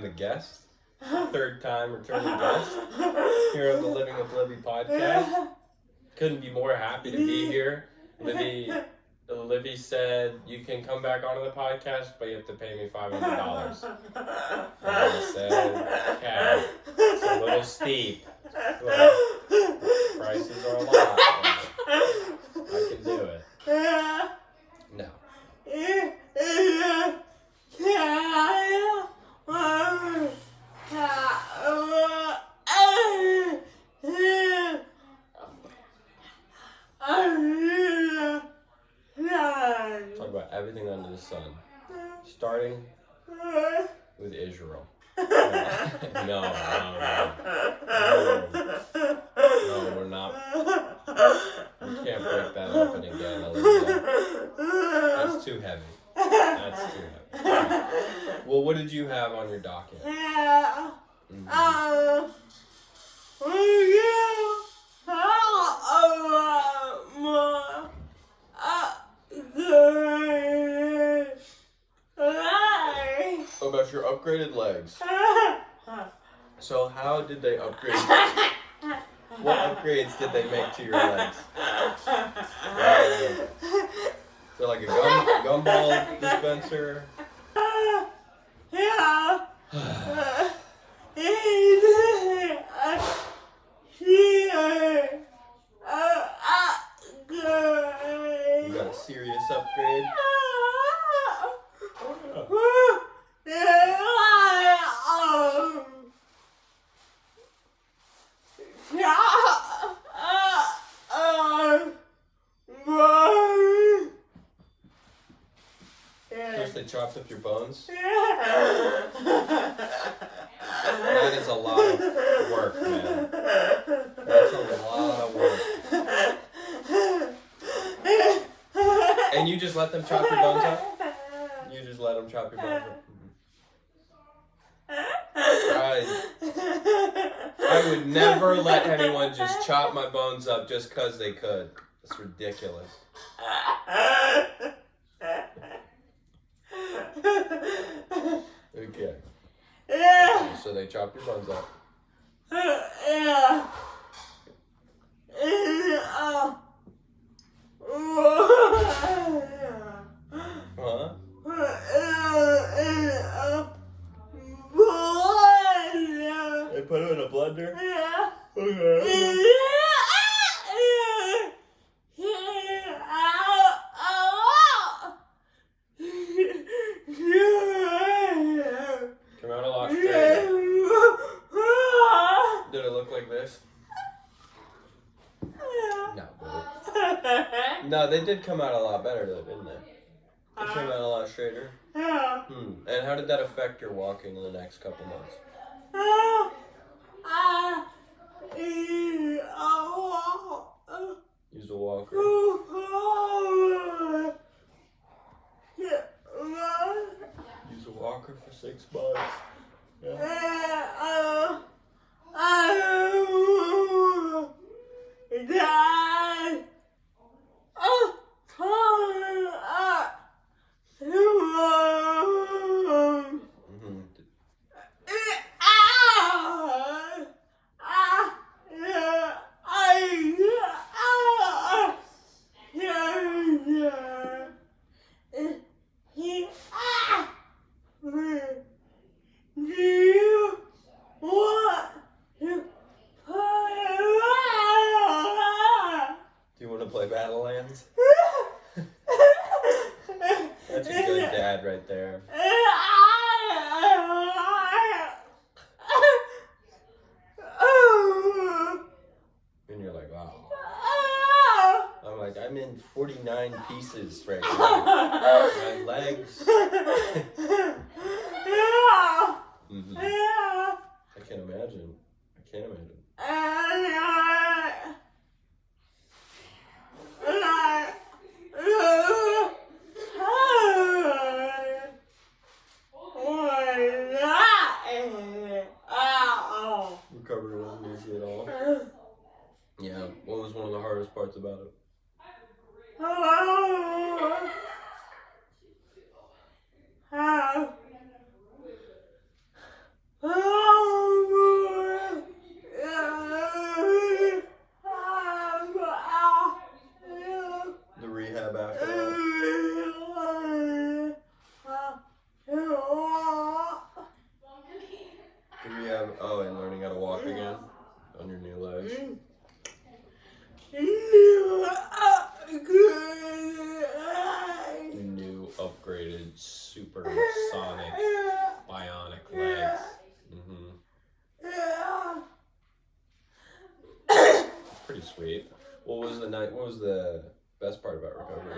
a guest. Third time returning guest here on the Living with Livvie podcast. Couldn't be more happy to be here. Livvie said, you can come back onto the podcast, but you have to pay me $500. And I said, okay, it's a little steep. But prices are a lot. I can do it. No. Talk about everything under the sun. Starting with Israel. No, we're not. We can't break that open again, Olivia. That's too heavy. Well, what did you have on your docket? What about your upgraded legs? So how did they upgrade? What upgrades did they make to your legs? They're like a gumball dispenser. You got a serious upgrade. First they chopped up your bones. That is a lot of work, man. That's a lot of work. And you just let them chop your bones up? You just let them chop your bones up? I would never let anyone just chop my bones up just because they could. It's ridiculous. Okay. So they chopped your bones up. Huh? They put it in a blender? Yeah. Okay. Come out a lot straighter. Did it look like this? No, buddy. No, they did come out a lot better though, didn't they? They came out a lot straighter. Yeah. And how did that affect your walking in the next couple months? Use a walker. Use a walker for 6 months. Yeah. That's a good dad right there. And you're like, wow. I'm like, I'm in 49 pieces right now. My legs. I can't imagine. Recovery wasn't easy at all. Yeah, what was one of the hardest parts about it? The rehab after that. The rehab, oh, and learning how to walk again on your new legs. New upgraded supersonic bionic legs. Pretty sweet. What was the best part about recovery?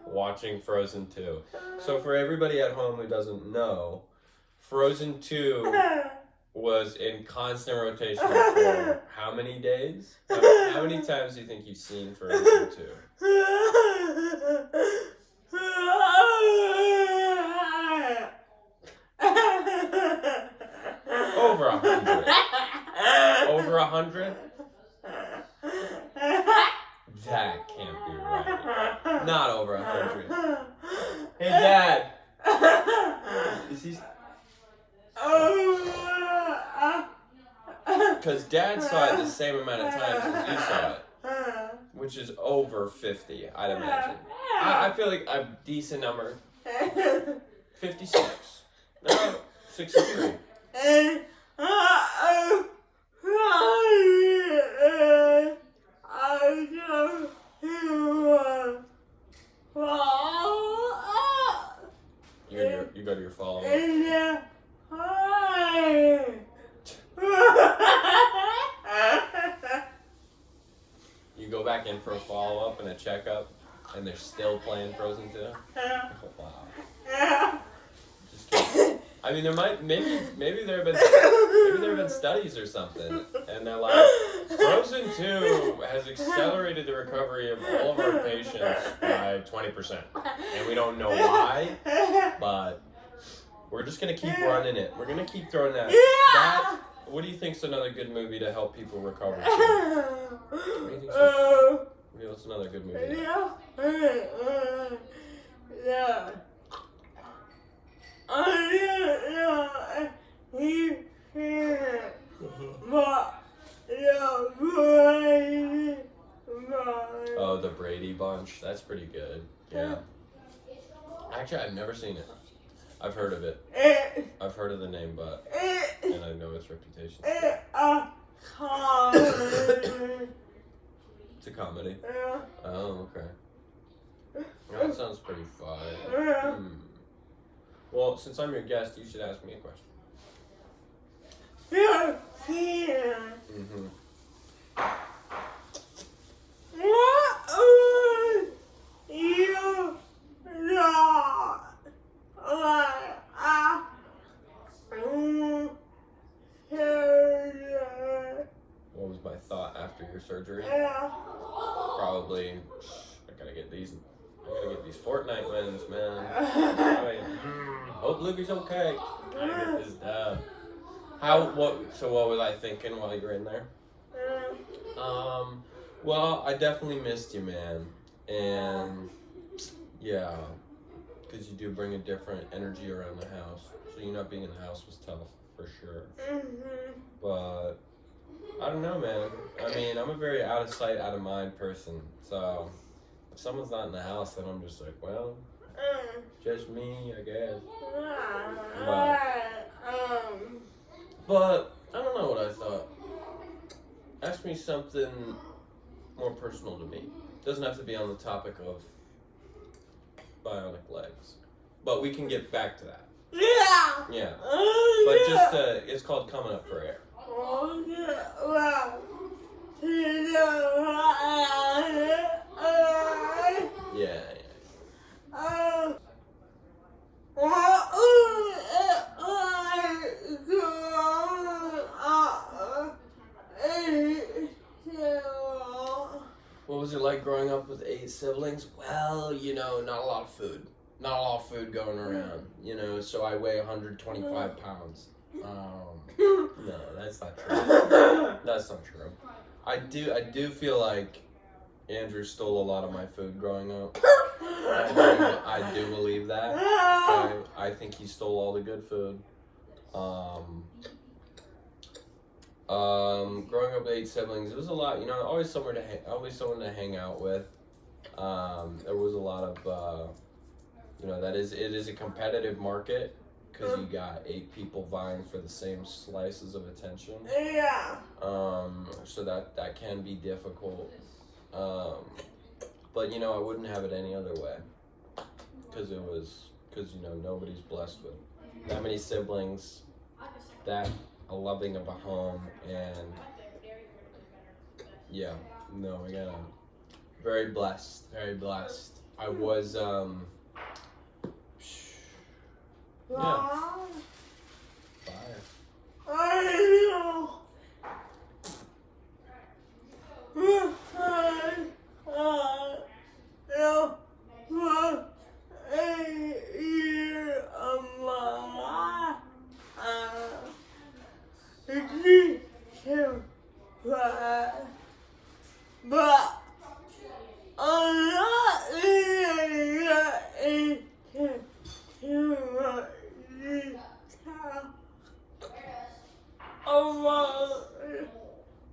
Watching Frozen 2. So for everybody at home who doesn't know, Frozen 2 was in constant rotation for how many days? How many times do you think you've seen Frozen 2? Over 100. Over 100? That can't be right. Not over 100. Hey, Dad. Is he? Because Dad saw it the same amount of times as you saw it, which is over 50, I'd imagine. I feel like a decent number. 56. No, 63. You go to your follow-up. You go back in for a follow-up and a checkup, and they're still playing Frozen 2? Oh, wow. Just kidding. I mean, maybe there have been studies or something, and they're like, Frozen 2 has accelerated the recovery of all of our patients by 20%, and we don't know why, but we're just gonna keep running it. We're gonna keep throwing that. What do you think's another good movie to help people recover? What do you think? What's another good movie? Oh, the Brady Bunch. That's pretty good. Yeah. Actually, I've never seen it. I've heard of it. I've heard of the name, and I know its reputation. It's a comedy. Oh, okay. That sounds pretty fun. Well, since I'm your guest, you should ask me a question. What was my thought after your surgery? Probably, I gotta get these Fortnite wins, man. Hope Livvie's okay. I get this done. What was I thinking while you were in there? Well, I definitely missed you, man. And, yeah, because you do bring a different energy around the house. So you not being in the house was tough, for sure. But, I don't know, man. I mean, I'm a very out of sight, out of mind person. So, if someone's not in the house, then I'm just like, well, just me, I guess. But I don't know what I thought. Ask me something more personal to me. Doesn't have to be on the topic of bionic legs. But we can get back to that. Yeah. But just, it's called Coming Up for Air. Yeah. What was it like growing up with 8 siblings? Well, not a lot of food. Not a lot of food going around, so I weigh 125 pounds. No, that's not true. That's not true. I do feel like Andrew stole a lot of my food growing up. I do believe that. I think he stole all the good food. Growing up with 8 siblings, it was a lot. You know, always someone to hang out with. There was a lot of, you know, it is a competitive market because you got 8 people vying for the same slices of attention. Yeah. So that can be difficult. But you know, I wouldn't have it any other way. Because you know, nobody's blessed with that many siblings, that a loving of a home, and yeah, no, we got very blessed. I was yeah. Fire. But I'm not into too much detail about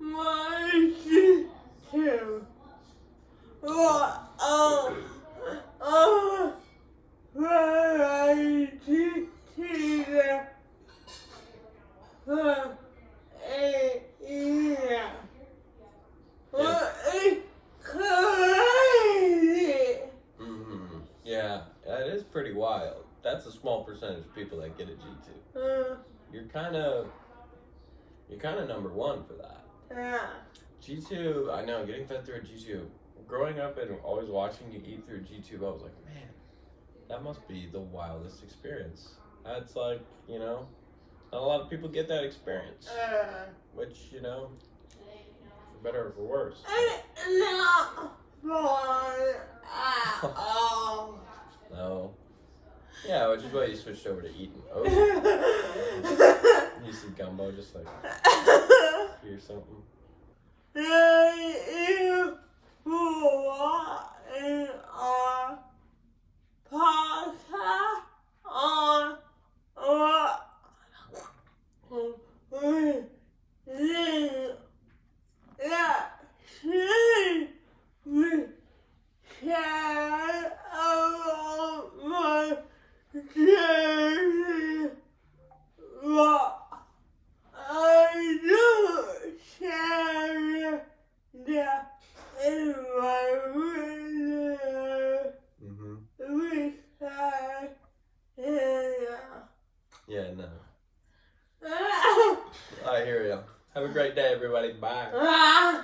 my sister. But variety teacher for a year. But it's crazy. Yeah, that is pretty wild. That's a small percentage of people that get a G2. You're kind of number one for that. Yeah. G2, I know, getting fed through a G2. Growing up and always watching you eat through a G2, I was like, man, that must be the wildest experience. That's like, you know, not a lot of people get that experience. Which, you know, for better or for worse. Not fun at all. No. Yeah, which is why you switched over to eating oats. You see gumbo just like or something. You in our podcast on we share about my journey. What I do share that in my video. We say, Yeah, no. I hear you. Have a great day, everybody. Bye.